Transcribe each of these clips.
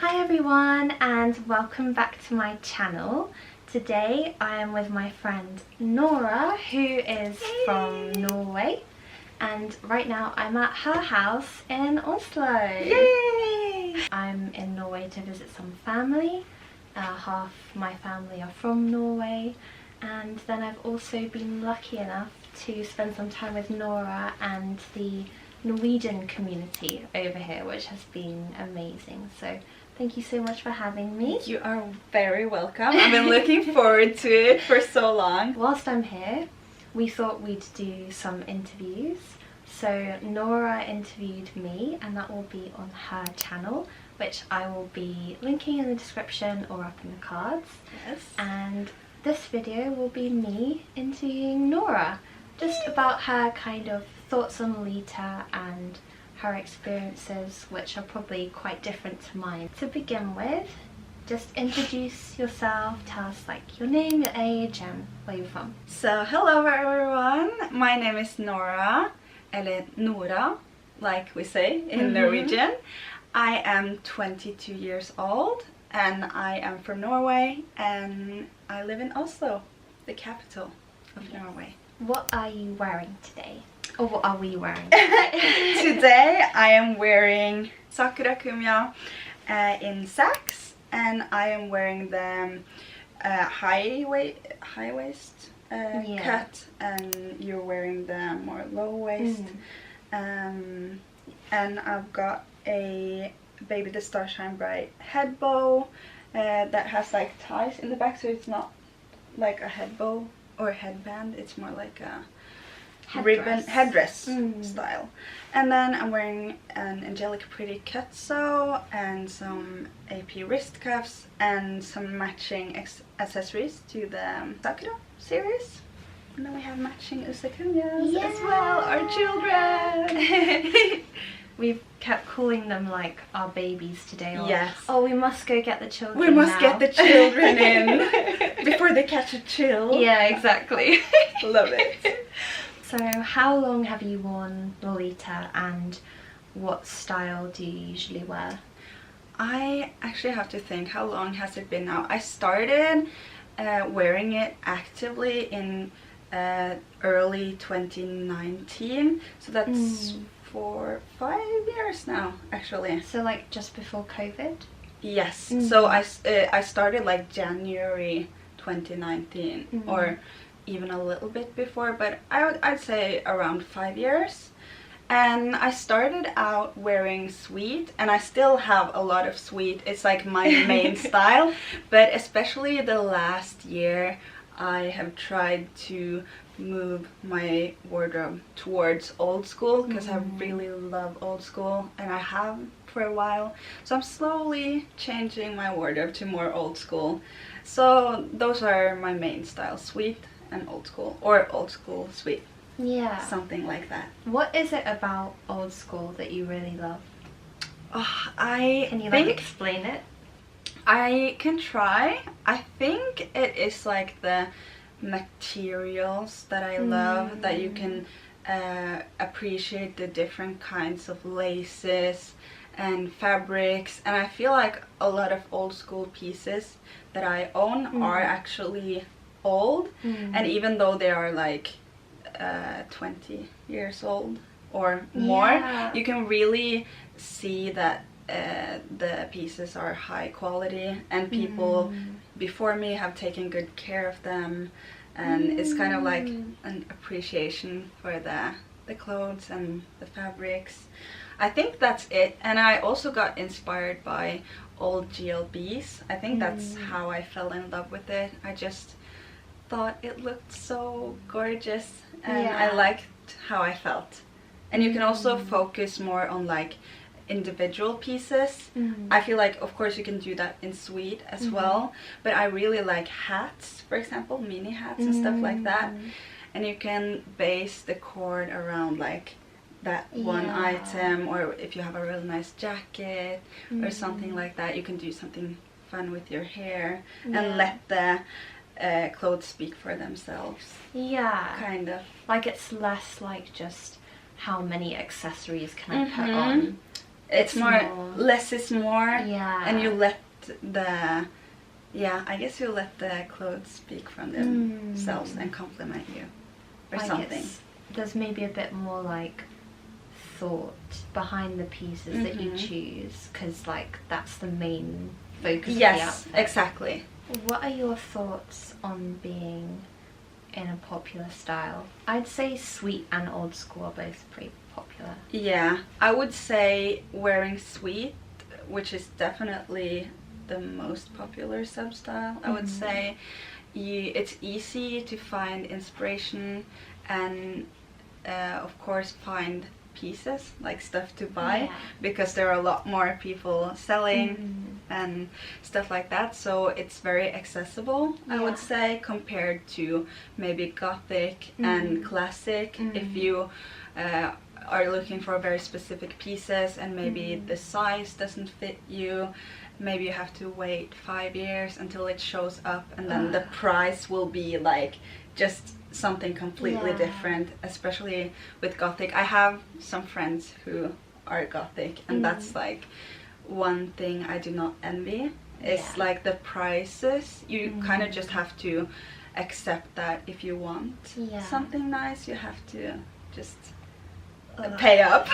Hi everyone and welcome back to my channel. Today I am with my friend Nora, who is from Norway, and right now I'm at her house in Oslo. Yay! I'm in Norway to visit some family. Half my family are from Norway, and then I've also been lucky enough to spend some time with Nora and the Norwegian community over here, which has been amazing. So thank you so much for having me. You are very welcome. I've been looking forward to it for so long. Whilst I'm here, we thought we'd do some interviews. So Nora interviewed me, and that will be on her channel, which I will be linking in the description or up in the cards. Yes. And this video will be me interviewing Nora, just about her kind of thoughts on Lolita and her experiences, which are probably quite different to mine. To begin with, just introduce yourself, tell us like your name, your age and where you're from. So hello everyone, my name is Nora, eller Nora, like we say in Norwegian. I am 22 years old and I am from Norway, and I live in Oslo, the capital of Norway. What are you wearing today? Or what are we wearing? Today I am wearing SAKURA KUMYA in sacks, and I am wearing them high waist cut, and you're wearing the more low waist. And I've got a Baby the Star Shine Bright head bow that has like ties in the back, so it's not like a head bow or headband, it's more like a headdress style. And then I'm wearing an angelic pretty cutso and some AP wrist cuffs and some matching accessories to the SAKURA series. And then we have matching usakuyas as well, our children. We've kept calling them like our babies today. Or, yes. Oh, we must go get the children. We must now. get the children in before they catch a chill. Yeah, exactly. Love it. So how long have you worn Lolita, and what style do you usually wear? I actually have to think, how long has it been now? I started wearing it actively in early 2019, so that's 5 years now actually. So like just before COVID? Yes. So I started like January 2019 or even a little bit before, but I'd say around 5 years. And I started out wearing sweet, and I still have a lot of sweet. It's like my main style, but especially the last year I have tried to move my wardrobe towards old school, because I really love old school, and I have for a while. So I'm slowly changing my wardrobe to more old school. So those are my main styles, sweet and old school, or old school sweet. Yeah. Something like that. What is it about old school that you really love? Can you like explain it? I can try. I think it is like the materials that I love, that you can appreciate the different kinds of laces and fabrics, and I feel like a lot of old school pieces that I own are actually old, and even though they are like 20 years old or more, you can really see that the pieces are high quality, and people before me have taken good care of them, and it's kind of like an appreciation for the clothes and the fabrics. I think that's it. And I also got inspired by old GLBs. I think that's how I fell in love with it. I just thought it looked so gorgeous, and I liked how I felt. And you can also focus more on like individual pieces. I feel like of course you can do that in sweet as well, but I really like hats, for example, mini hats and stuff like that, and you can base the cord around like that one item, or if you have a really nice jacket or something like that, you can do something fun with your hair and let the clothes speak for themselves. Yeah, kind of like it's less like just how many accessories can I put on. it's more, less is more. Yeah. And you let the, yeah, I guess you let the clothes speak from themselves and compliment you or like something. There's maybe a bit more like thought behind the pieces that you choose, because like that's the main focus of the outfit. Exactly. What are your thoughts on being in a popular style? I'd say sweet and old school are both pretty popular. Yeah, I would say wearing sweet, which is definitely the most popular substyle. I would say it's easy to find inspiration and of course find pieces, like stuff to buy, because there are a lot more people selling and stuff like that, so it's very accessible, I would say, compared to maybe gothic and classic. If you are looking for very specific pieces and maybe the size doesn't fit you, maybe you have to wait 5 years until it shows up, and then the price will be like just something completely different, especially with gothic. I have some friends who are gothic, and that's like one thing I do not envy. It's like the prices. You kind of just have to accept that if you want something nice, you have to just pay up.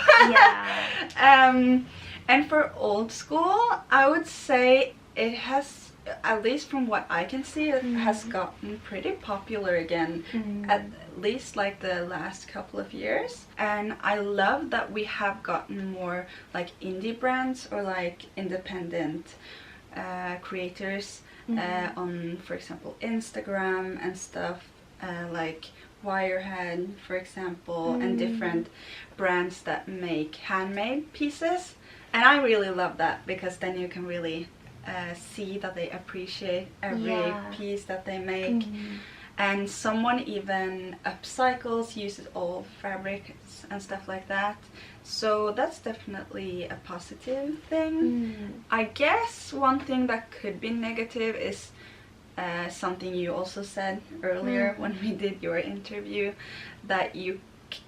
And for old school, I would say it has, at least from what I can see, it has gotten pretty popular again, at least like the last couple of years. And I love that we have gotten more like indie brands or like independent creators on, for example, Instagram and stuff, like Wirehead, for example, and different brands that make handmade pieces. And I really love that, because then you can really see that they appreciate every piece that they make. And someone even upcycles, uses old fabrics and stuff like that. So that's definitely a positive thing. I guess one thing that could be negative is something you also said earlier when we did your interview, that you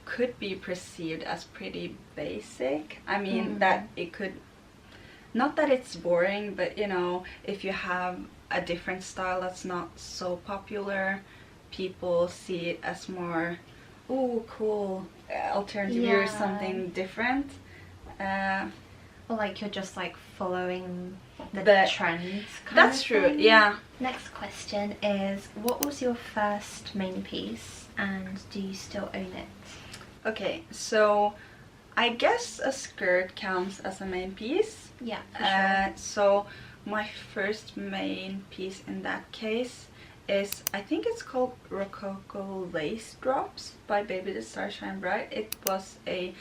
could be perceived as pretty basic. I mean, that it could, not that it's boring, but you know, if you have a different style that's not so popular, people see it as more, ooh, cool, alternative or something different. Or like you're just like following the trends. That's true, yeah. Next question is, what was your first main piece, and do you still own it? Okay, so I guess a skirt counts as a main piece. Yeah, for sure. So my first main piece in that case is, I think it's called Rococo Lace Drops by Baby the Star Shine Bright. It was a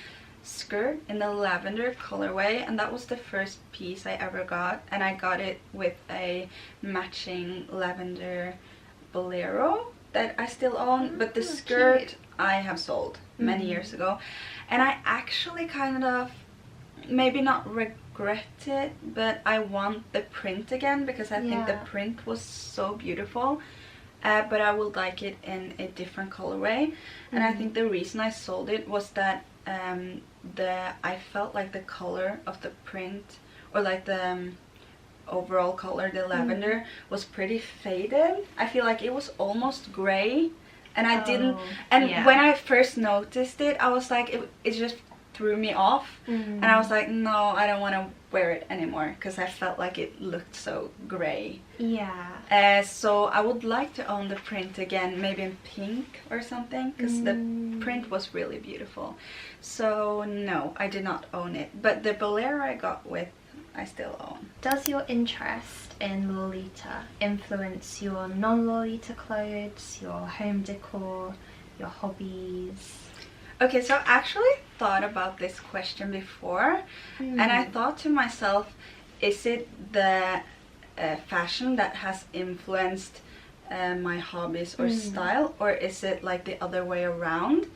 skirt in the lavender colorway, and that was the first piece I ever got, and I got it with a matching lavender bolero that I still own, but the skirt cute. I have sold many years ago, and I actually kind of, maybe not regret it, but I want the print again, because I think the print was so beautiful. But I would like it in a different colorway, and I think the reason I sold it was that I felt like the color of the print, or like the overall color, the lavender, was pretty faded. I feel like it was almost gray, and I didn't, and when I first noticed it, I was like, it just threw me off, and I was like, no, I don't want to wear it anymore, because I felt like it looked so gray. So I would like to own the print again, maybe in pink or something, because the print was really beautiful. So no, I did not own it, but the bolero I got with, I still own. Does your interest in Lolita influence your non-Lolita clothes, your home decor, your hobbies? Okay, so I actually thought about this question before, and I thought to myself, is it the fashion that has influenced my hobbies or style, or is it like the other way around?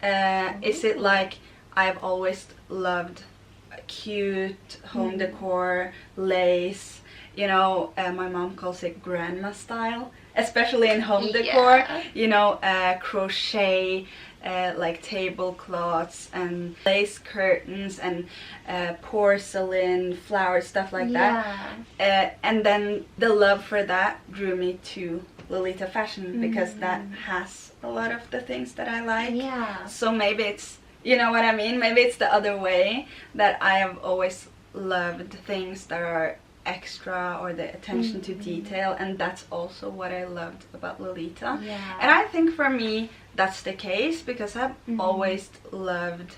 Is it like I've always loved cute home decor, lace, you know, my mom calls it grandma style, especially in home decor, you know, crochet, like tablecloths and lace curtains and porcelain, flowers, stuff like that. And then the love for that drew me to Lolita fashion because that has a lot of the things that I like. Yeah. So maybe it's, you know what I mean? Maybe it's the other way, that I have always loved things that are extra, or the attention to detail, and that's also what I loved about Lolita. Yeah. And I think for me that's the case because I've always loved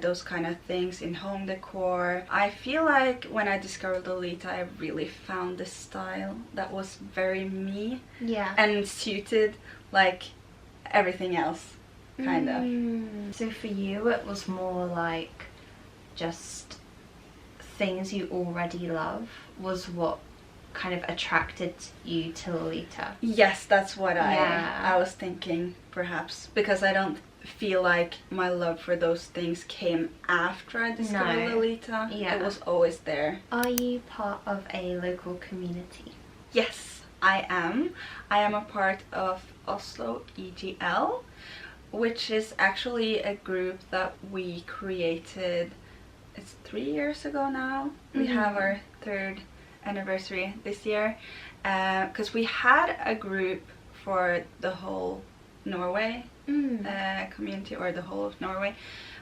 those kind of things in home decor. I feel like when I discovered Lolita, I really found the style that was very me. Yeah. And suited like everything else, kind of. So for you it was more like just things you already love was what kind of attracted you to Lolita? Yes, that's what I was thinking, perhaps, because I don't feel like my love for those things came after I discovered Lolita. It was always there. Are you part of a local community? Yes, I am. I am a part of Oslo EGL, which is actually a group that we created. It's 3 years ago now. We have our 3rd anniversary this year, because we had a group for the whole Norway community, or the whole of Norway,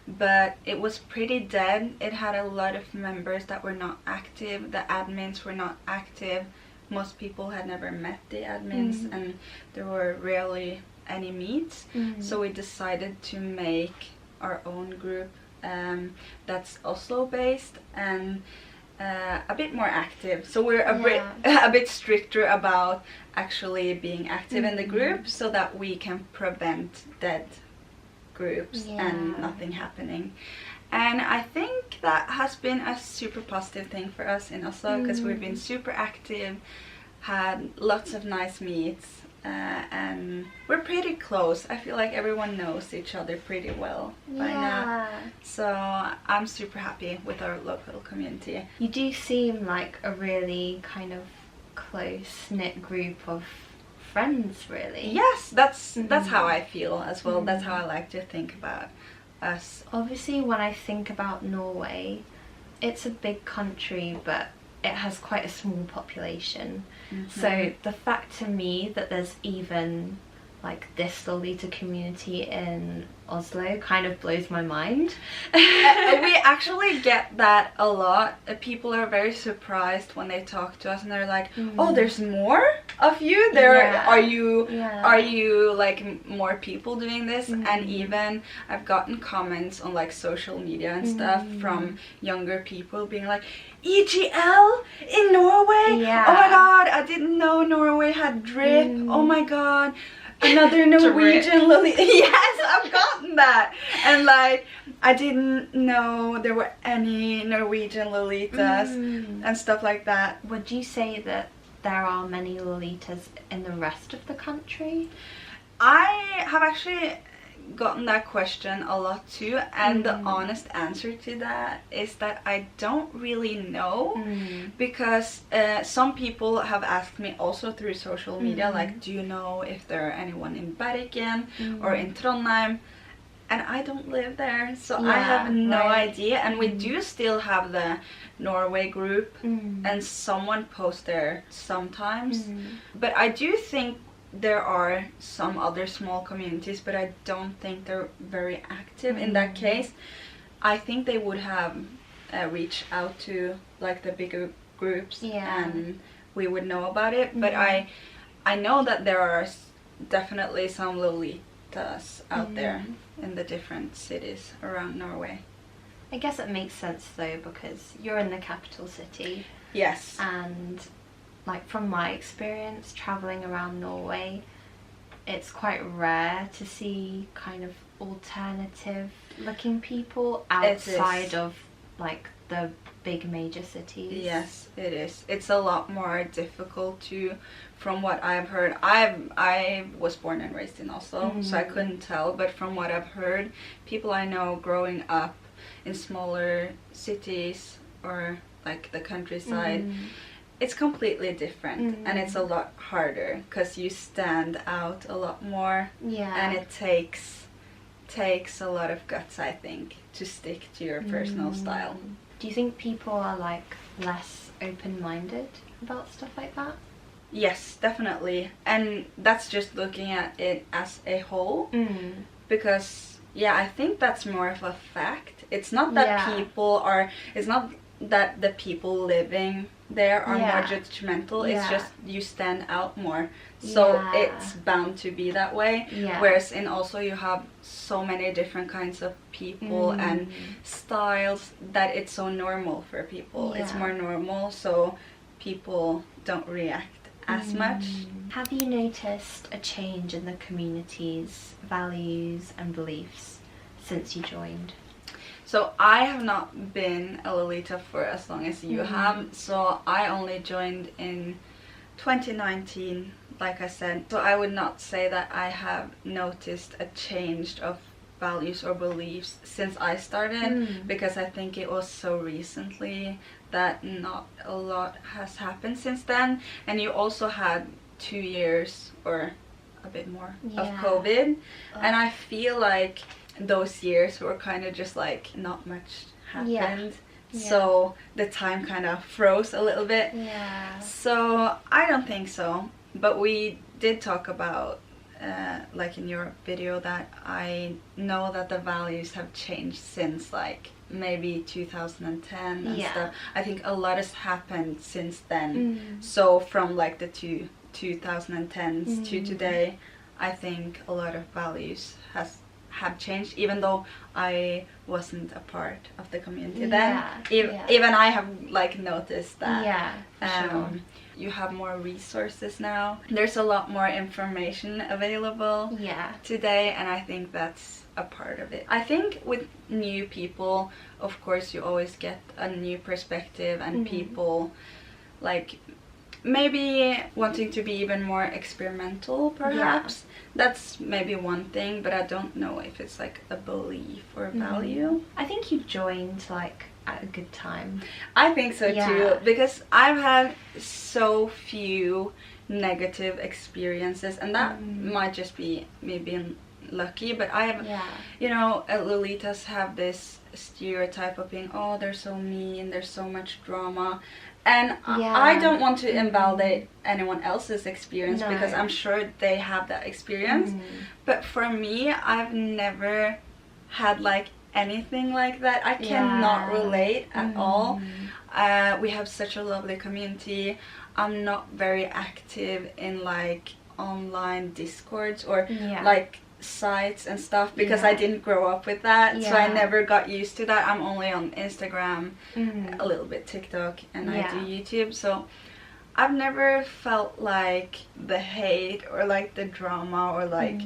but it was pretty dead. It had a lot of members that were not active. The admins were not active. Most people had never met the admins, and there were rarely any meets. So we decided to make our own group that's Oslo based and a bit more active. So we're a bit stricter about actually being active in the group, so that we can prevent dead groups and nothing happening. And I think that has been a super positive thing for us in Oslo, because we've been super active, had lots of nice meets, and we're pretty close. I feel like everyone knows each other pretty well by now. So I'm super happy with our local community. You do seem like a really kind of close-knit group of friends, really. Yes, that's how I feel as well. That's how I like to think about us. Obviously, when I think about Norway, it's a big country, but it has quite a small population. So the fact to me that there's even like this Lolita community in Oslo kind of blows my mind. We actually get that a lot. People are very surprised when they talk to us, and they're like, "Oh, there's more of you? Are you like more people doing this?" And even I've gotten comments on like social media and stuff from younger people being like, "EGL in Norway? Oh my god, I didn't know Norway had drip. Oh my god, another Norwegian Lolita." Yes, I've gotten that. And like, I didn't know there were any Norwegian Lolitas and stuff like that. Would you say that there are many Lolitas in the rest of the country? I have actually gotten that question a lot too, and the honest answer to that is that I don't really know, because some people have asked me also through social media, like, do you know if there are anyone in Bergen or in Trondheim? And I don't live there, so I have no idea. And we do still have the Norway group, and someone posts there sometimes, but I do think there are some other small communities, but I don't think they're very active. In that case, I think they would have reached out to like the bigger groups, and we would know about it. But I know that there are definitely some Lolitas out there in the different cities around Norway. I guess it makes sense though, because you're in the capital city. Yes. And like from my experience traveling around Norway, it's quite rare to see kind of alternative looking people outside of like the big major cities. Yes, it is. It's a lot more difficult to, from what I've heard. I was born and raised in Oslo, so I couldn't tell, but from what I've heard, people I know growing up in smaller cities or like the countryside, it's completely different, and it's a lot harder because you stand out a lot more, and it takes takes a lot of guts, I think, to stick to your personal style. Do you think people are like less open-minded about stuff like that? Yes, definitely. And that's just looking at it as a whole. Because, yeah, I think that's more of a fact. It's not that it's not that the people living there are more judgmental. It's just you stand out more. So it's bound to be that way. Whereas in Oslo you have so many different kinds of people and styles that it's so normal for people. It's more normal, so people don't react as much. Have you noticed a change in the community's values and beliefs since you joined? So I have not been a Lolita for as long as you have. So I only joined in 2019, like I said. So I would not say that I have noticed a change of values or beliefs since I started, because I think it was so recently that not a lot has happened since then. And you also had 2 years or a bit more of COVID, and I feel like those years were kind of just like not much happened. So the time kind of froze a little bit. So I don't think so, but we did talk about like in your video that I know that the values have changed since like maybe 2010 and stuff. I think a lot has happened since then. So from like the 2010s to today, I think a lot of values have changed, even though I wasn't a part of the community then. Even I have like noticed that. You have more resources now. There's a lot more information available today, and I think that's a part of it. I think with new people, of course, you always get a new perspective, and people like maybe wanting to be even more experimental, perhaps. That's maybe one thing, but I don't know if it's like a belief or value. I think you joined like at a good time. I think so too, because I've had so few negative experiences, and that might just be me being lucky, but I have, you know, Lolitas have this stereotype of being, oh, they're so mean, there's so much drama. And I don't want to invalidate anyone else's experience, because I'm sure they have that experience. But for me, I've never had like anything like that. I cannot relate at all. We have such a lovely community. I'm not very active in like online discords or like sites and stuff, because I didn't grow up with that, so I never got used to that. I'm only on Instagram, a little bit TikTok, and I do YouTube, so I've never felt like the hate or like the drama or like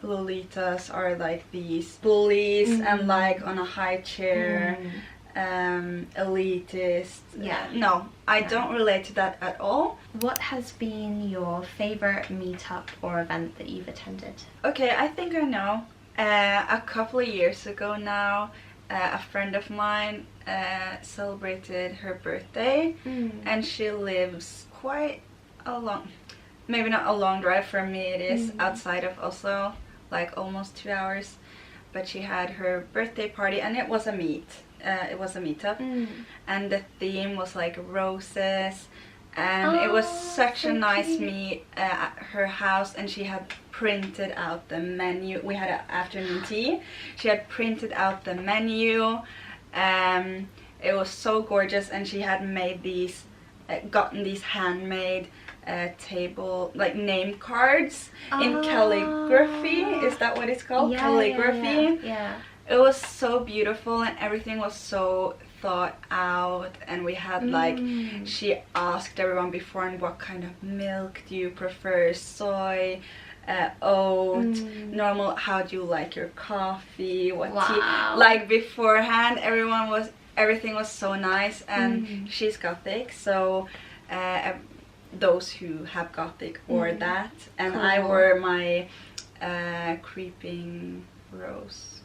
Lolitas are like these bullies and like on a high chair, elitist. No, I don't relate to that at all. What has been your favorite meetup or event that you've attended? Okay, I think I know. A couple of years ago now, a friend of mine celebrated her birthday, and she lives quite a long, maybe not a long drive from me, it is outside of Oslo, like almost 2 hours, but she had her birthday party, and it was a meetup, and the theme was like roses, and it was such a nice meet at her house, and she had printed out the menu. We had an afternoon tea. She had printed out the menu. It was so gorgeous, and she had made these gotten these handmade table like name cards in calligraphy. Is that what it's called? Calligraphy. It was so beautiful, and everything was so thought out, and we had like, she asked everyone beforehand, what kind of milk do you prefer, soy, oat, normal, how do you like your coffee, what tea, like beforehand. Everything was so nice, and she's Gothic, so those who have Gothic wore that, and I wore my creeping rose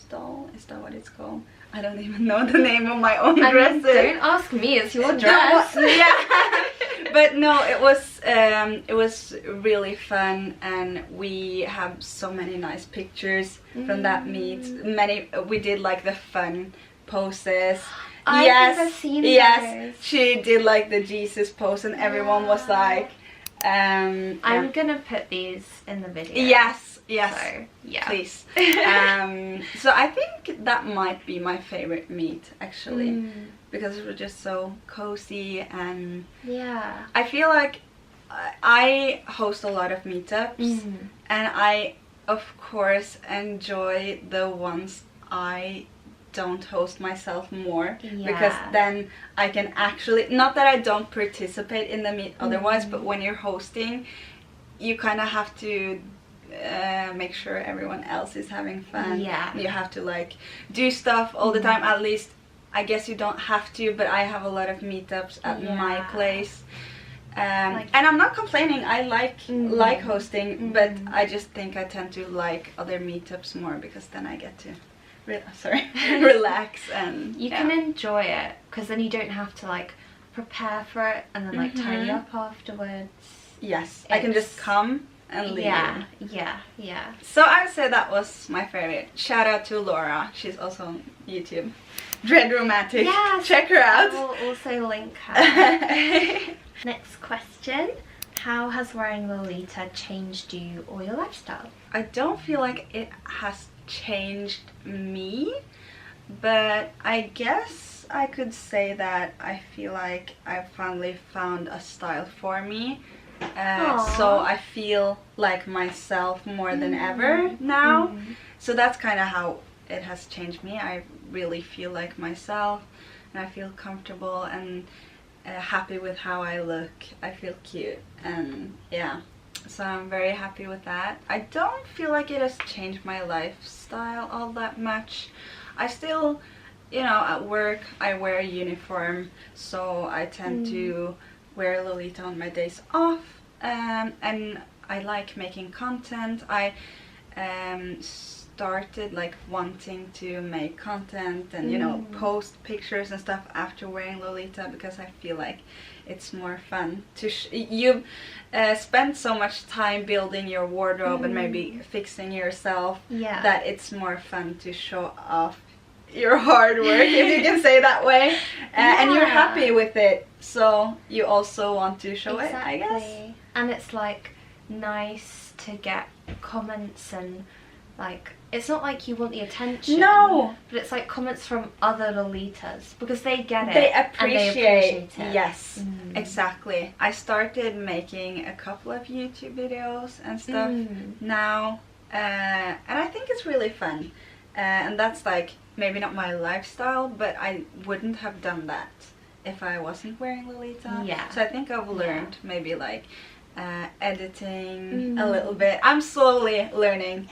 doll. Is that what it's called? I don't even know the name of my own dresses. Don't ask me, it's your dress. But no, it was it was really fun, and we have so many nice pictures from that meet. We did like the fun poses. I think I've seen those. She did like the Jesus pose, and everyone was like, I'm gonna put these in the video. Yes, So, yeah. please. So I think that might be my favorite meet, actually, because it was just so cozy, and yeah, I feel like I host a lot of meetups, and I of course enjoy the ones I don't host myself more, because then I can actually, not that I don't participate in the meet otherwise, but when you're hosting, you kind of have to make sure everyone else is having fun. You have to like do stuff all the time. At least I guess you don't have to, but I have a lot of meetups at my place. And I'm not complaining. I like hosting, but I just think I tend to like other meetups more, because then I get to relax, and you can enjoy it, because then you don't have to like prepare for it and then like tidy up afterwards. Yes, I can just come and leave. Yeah. So I would say that was my favorite. Shout out to Laura. She's also on YouTube. Dread Romantic. Yes, check her out. I will also link her. Next question. How has wearing Lolita changed you or your lifestyle? I don't feel like it has changed me, but I guess I could say that I feel like I finally found a style for me. So I feel like myself more than ever now. So that's kind of how it has changed me. I really feel like myself, and I feel comfortable and happy with how I look. I feel cute, and yeah, so I'm very happy with that. I don't feel like it has changed my lifestyle all that much. I still, you know, at work I wear a uniform, so I tend to wear Lolita on my days off, and I like making content. I started like wanting to make content and you know, post pictures and stuff after wearing Lolita, because I feel like it's more fun to you spend so much time building your wardrobe and maybe fixing yourself, that it's more fun to show off your hard work, if you can say that way, and you're happy with it, so you also want to show it, I guess. And it's like nice to get comments, and like it's not like you want the attention, no, but it's like comments from other Lolitas, because they get it, they appreciate it. Yes, exactly. I started making a couple of YouTube videos and stuff now, and I think it's really fun, and that's like maybe not my lifestyle, but I wouldn't have done that if I wasn't wearing Lolita. So I think I've learned maybe like editing a little bit. I'm slowly learning,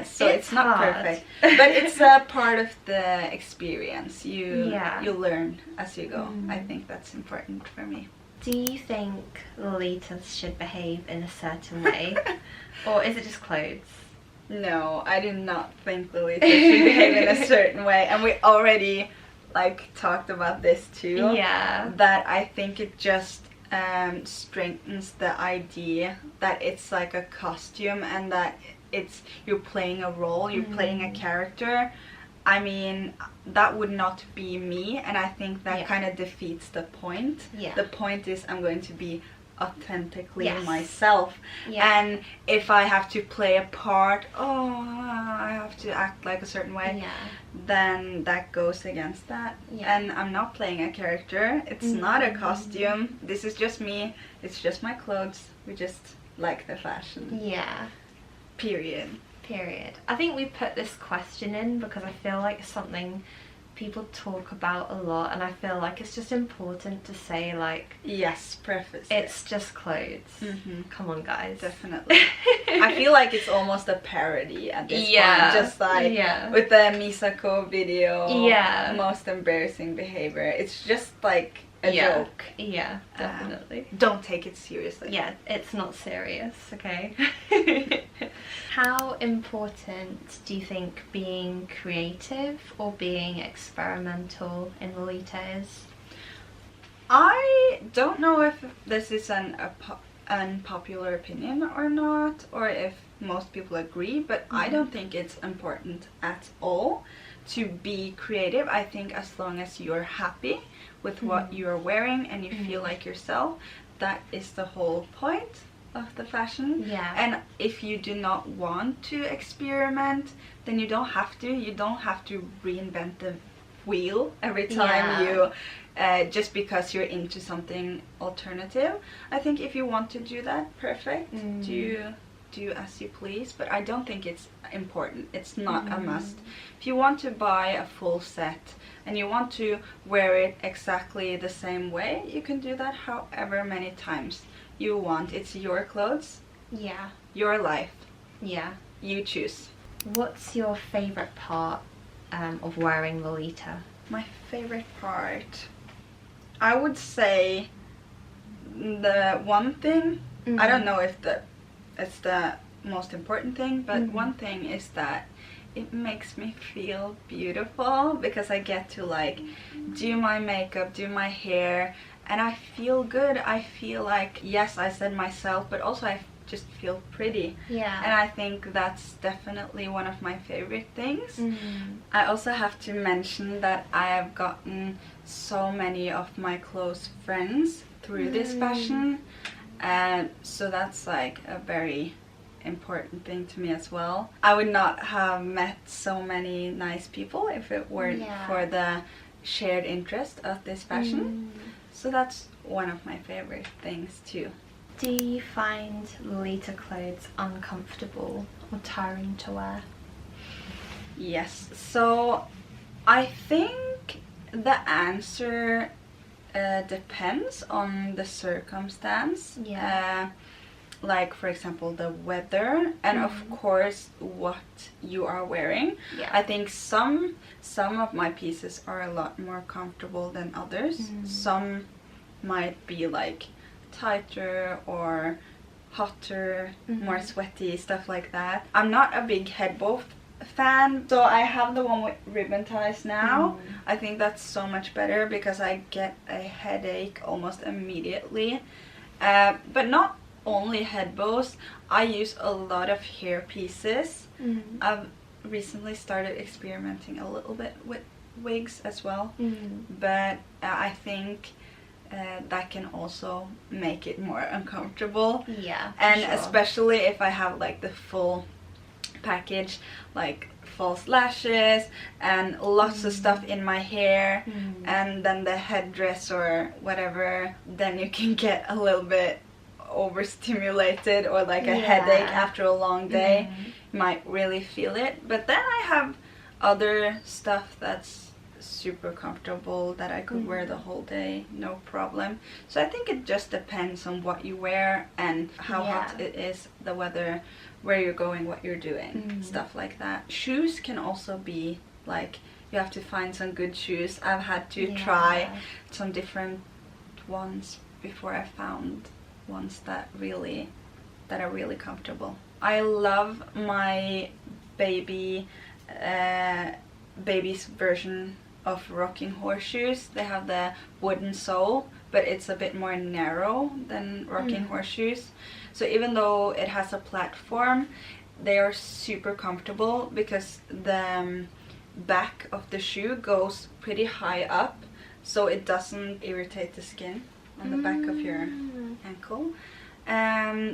so it's not perfect, but it's a part of the experience. You learn as you go. I think that's important for me. Do you think Lolitas should behave in a certain way, or is it just clothes? No, I do not think Lolita should behave in a certain way, and we already like talked about this too. That I think it just strengthens the idea that it's like a costume, and that it's you're playing a role, you're playing a character. I mean, that would not be me, and I think that kind of defeats the point. The point is I'm going to be authentically myself, and if I have to play a part, I have to act like a certain way, then that goes against that. And I'm not playing a character, it's not a costume, this is just me, it's just my clothes, we just like the fashion. Period. I think we put this question in because I feel like it's something people talk about a lot, and I feel like it's just important to say, like, preface it's just clothes. Come on, guys. Definitely. I feel like it's almost a parody at this point, just like with the Misako video, most embarrassing behavior. It's just like a joke. Definitely. Don't take it seriously. It's not serious, okay? How important do you think being creative or being experimental in Lolita is? I don't know if this is unpopular opinion or not, or if most people agree, but I don't think it's important at all to be creative. I think as long as you're happy with what you're wearing and you feel like yourself, that is the whole point of the fashion. Yeah. And if you do not want to experiment, then you don't have to. You don't have to reinvent the wheel every time you just because you're into something alternative. I think if you want to do that, perfect. Do as you please, but I don't think it's important. It's not a must. If you want to buy a full set and you want to wear it exactly the same way, you can do that however many times you want. It's your clothes, your life. You choose. What's your favorite part of wearing Lolita? My favorite part, I would say the one thing, I don't know if it's the most important thing, but one thing is that it makes me feel beautiful, because I get to like do my makeup, do my hair, and I feel good. I feel like, yes, I said myself, but also I just feel pretty. And I think that's definitely one of my favorite things. I also have to mention that I have gotten so many of my close friends through this fashion, and so that's like a very important thing to me as well. I would not have met so many nice people if it weren't for the shared interest of this fashion. So that's one of my favorite things too. Do you find Lolita clothes uncomfortable or tiring to wear? Yes, so I think the answer depends on the circumstance. Like, for example, the weather, and of course what you are wearing. I think some of my pieces are a lot more comfortable than others. Some might be like tighter or hotter, more sweaty, stuff like that. I'm not a big head bow fan, so I have the one with ribbon ties now. I think that's so much better because I get a headache almost immediately. But not only head bows, I use a lot of hair pieces. I've recently started experimenting a little bit with wigs as well, but I think that can also make it more uncomfortable. And especially if I have like the full package, like false lashes and lots of stuff in my hair, and then the headdress or whatever, then you can get a little bit overstimulated or like a headache after a long day. You might really feel it. But then I have other stuff that's super comfortable that I could wear the whole day, no problem. So I think it just depends on what you wear and how hot it is, the weather, where you're going, what you're doing, stuff like that. Shoes can also be like, you have to find some good shoes. I've had to try some different ones before I found ones that are really comfortable. I love my baby's version of rocking horseshoes. They have the wooden sole, but it's a bit more narrow than rocking horseshoes. So even though it has a platform, they are super comfortable because the back of the shoe goes pretty high up, so it doesn't irritate the skin on the back of your ankle.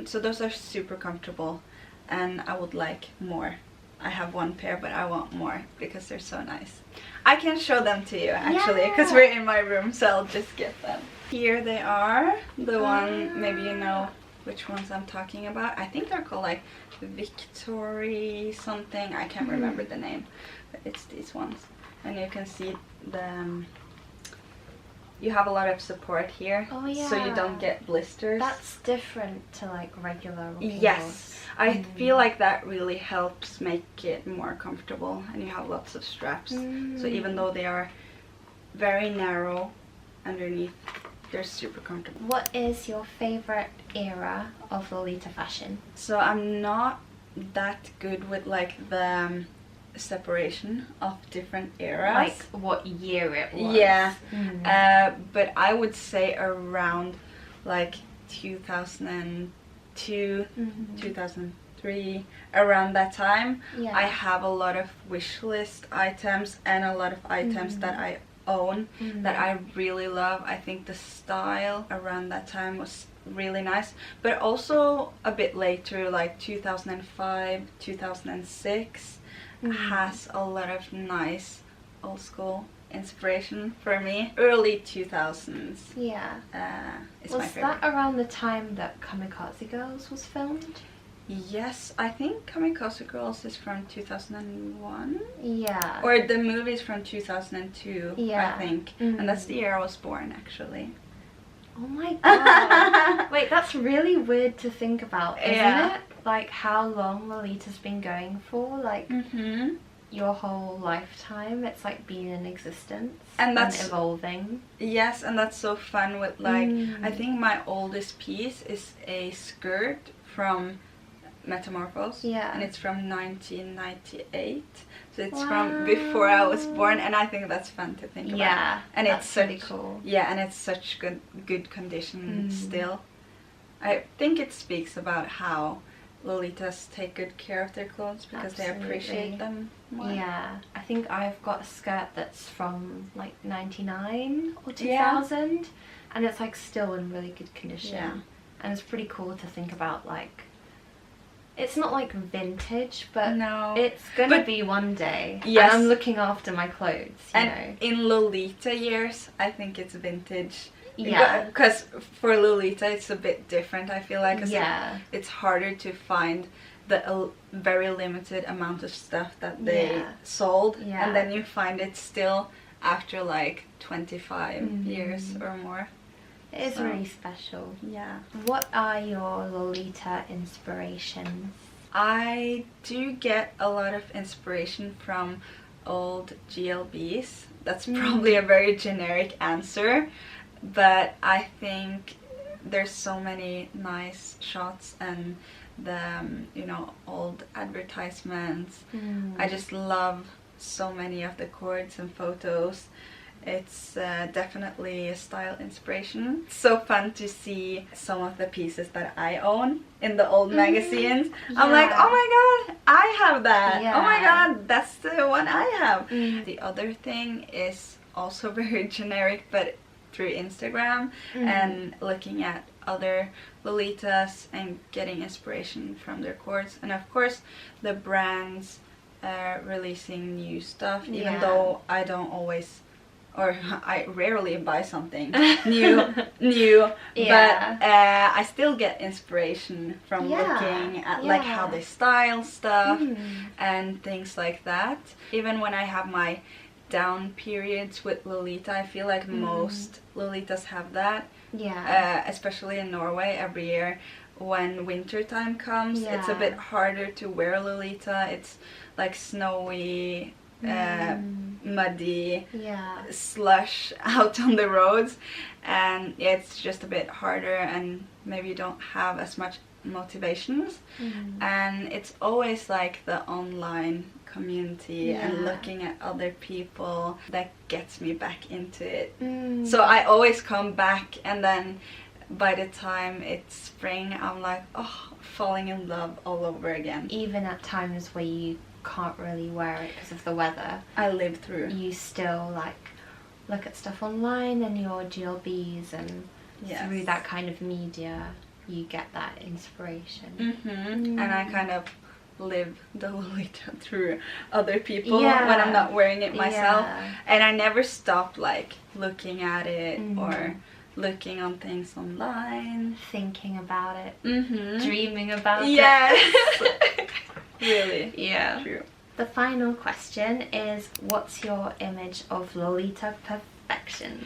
So those are super comfortable, and I would like more. I have one pair, but I want more because they're so nice. I can show them to you actually, because we're in my room, so I'll just get them. Here they are, the one, maybe you know which ones I'm talking about. I think they're called like Victory something, I can't remember the name, but it's these ones. And you can see the you have a lot of support here, so you don't get blisters. That's different to like regular rocking horse. I feel like that really helps make it more comfortable, and you have lots of straps. So even though they are very narrow underneath, they're super comfortable. What is your favorite era of Lolita fashion? So I'm not that good with like the separation of different eras, like what year it was. Yeah. But I would say around like 2002, 2003, around that time. Yeah. I have a lot of wish list items and a lot of items that I own that I really love. I think the style around that time was really nice, but also a bit later, like 2005, 2006 has a lot of nice old school inspiration for me. Early 2000s Yeah. is my Was favorite. that around the time that Kamikaze Girls was filmed? Yes, I think Kamikaze Girls is from 2001. Yeah. Or the movie is from 2002, Yeah. I think. And that's the year I was born, actually. Oh my god. Wait, that's really weird to think about, isn't Yeah. it? Like how long Lolita's been going for, like your whole lifetime. It's like been in existence And that's evolving. Yes, and that's so fun with like I think my oldest piece is a skirt from Metamorphose. Yeah. And it's from 1998. So it's from before I was born, and I think that's fun to think about. Yeah. And that's it's really such cool. Yeah, and it's such good condition still. I think it speaks about how Lolitas take good care of their clothes because they appreciate them more. Yeah, I think I've got a skirt that's from like 99 or 2000 and it's like still in really good condition. Yeah. And it's pretty cool to think about, like, it's not like vintage, but No. it's gonna be one day. Yes. And I'm looking after my clothes, you know. And in Lolita years, I think it's vintage. Yeah. Because for Lolita, it's a bit different, I feel like. 'Cause Yeah. it's harder to find the very limited amount of stuff that they sold. Yeah. And then you find it still after like 25 years or more. It is really special. Yeah. What are your Lolita inspirations? I do get a lot of inspiration from old GLBs. That's probably a very generic answer, but I think there's so many nice shots and the old advertisements. I just love so many of the cords and photos. It's definitely a style inspiration. It's so fun to see some of the pieces that I own in the old magazines. I'm like, oh my god, I have that. Oh my god, that's the one I have. The other thing is also very generic, but through Instagram and looking at other Lolitas and getting inspiration from their cords. And of course the brands releasing new stuff, even though I don't always, or I rarely buy something new, but I still get inspiration from looking at like how they style stuff and things like that. Even when I have my down periods with Lolita, I feel like most Lolitas have that. Especially in Norway, every year when winter time comes, it's a bit harder to wear Lolita. It's like snowy, muddy, slush out on the roads, and it's just a bit harder, and maybe you don't have as much motivations. And it's always like the online community and looking at other people that gets me back into it. So I always come back, and then by the time it's spring, I'm like, oh, falling in love all over again. Even at times where you can't really wear it because of the weather, I live through. You still like look at stuff online and your GLBs, and through that kind of media you get that inspiration. And I kind of live the Lolita through other people when I'm not wearing it myself. And I never stop like looking at it or looking on things online, thinking about it, dreaming about it. Yes. Really. Yeah. True. The final question is, what's your image of Lolita perfection?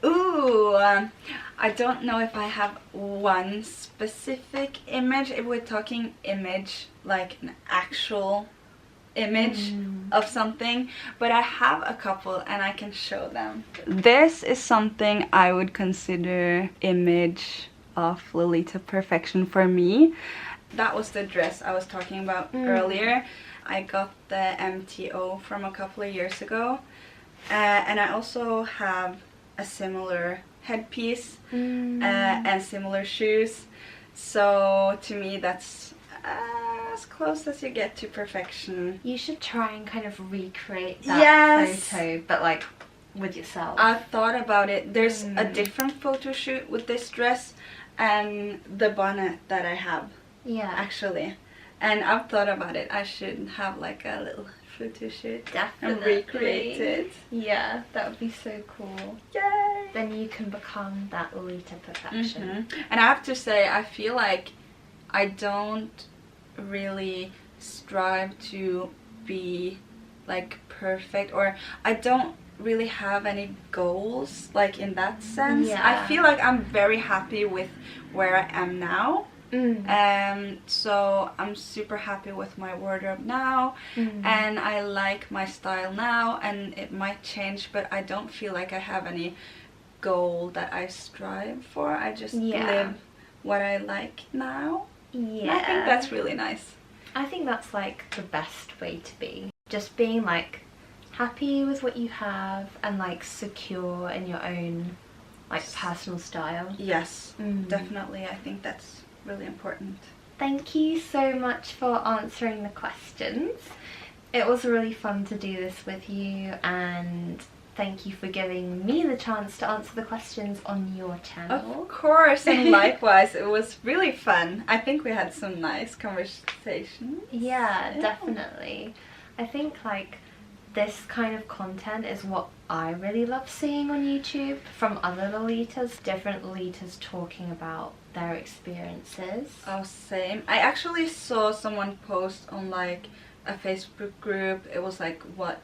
Ooh, I don't know if I have one specific image. If we're talking image, like an actual image of something, but I have a couple and I can show them. This is something I would consider image of Lolita perfection for me. That was the dress I was talking about earlier. I got the MTO from a couple of years ago, and I also have a similar headpiece and similar shoes. So to me that's as close as you get to perfection. You should try and kind of recreate that photo, but like with yourself. I thought about it. There's a different photo shoot with this dress and the bonnet that I have. Yeah. Actually. And I've thought about it. I should have like a little photo shoot. Definitely. And recreate it. Yeah, that would be so cool. Yay! Then you can become that Lolita perfection. And I have to say, I feel like I don't really strive to be like perfect, or I don't really have any goals like in that sense. Yeah. I feel like I'm very happy with where I am now. So I'm super happy with my wardrobe now, and I like my style now, and it might change, but I don't feel like I have any goal that I strive for. I just live what I like now. Yeah. I think that's really nice. I think that's like the best way to be. Just being like happy with what you have and like secure in your own like personal style. Yes, definitely. I think that's really important. Thank you so much for answering the questions. It was really fun to do this with you, and thank you for giving me the chance to answer the questions on your channel. Of course, and likewise, it was really fun. I think we had some nice conversations. Yeah, definitely. I think like this kind of content is what I really love seeing on YouTube from other Lolitas, different Lolitas talking about their experiences. Oh, same. I actually saw someone post on like a Facebook group. It was like, what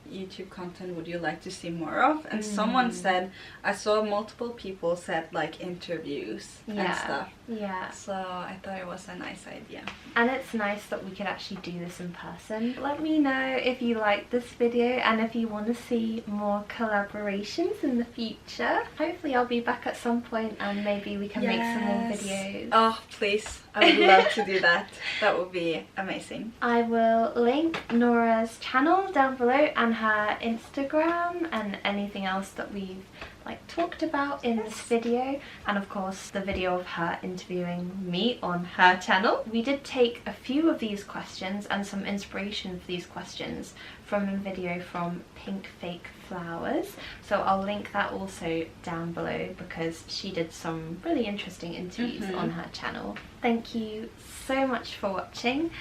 YouTube content would you like to see more of? And someone said, I saw multiple people said like interviews and stuff. Yeah. So I thought it was a nice idea. And it's nice that we could actually do this in person. Let me know if you like this video and if you want to see more collaborations in the future. Hopefully I'll be back at some point and maybe we can make some more videos. Oh, please. I would love to do that. That would be amazing. I will link Nora's channel down below and her Instagram and anything else that we've like talked about in this video, and of course the video of her interviewing me on her channel. We did take a few of these questions and some inspiration for these questions from a video from Pink Fake Flowers, so I'll link that also down below because she did some really interesting interviews on her channel. Thank you so much for watching,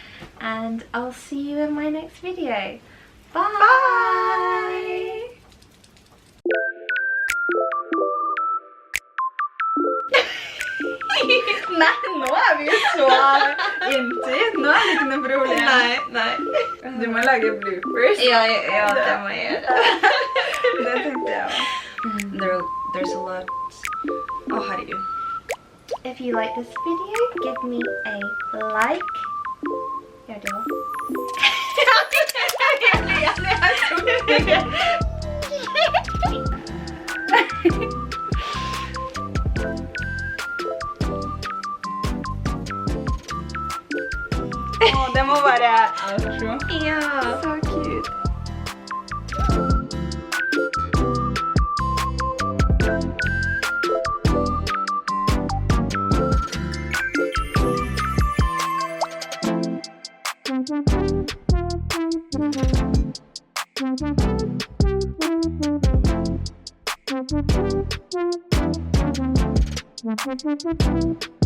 and I'll see you in my next video. Bye! Bye! Nei, nå er vi jo så inntil. Nå er det ikke noe problem. Nei. Du må lage bloopers. Ja, det må jeg gjøre. Det tenkte jeg også. There's a lot. Å, herregud. If you like this video, give me a like. Gjør det også. Å, det må være outro. Ja. Så cute. Thank you.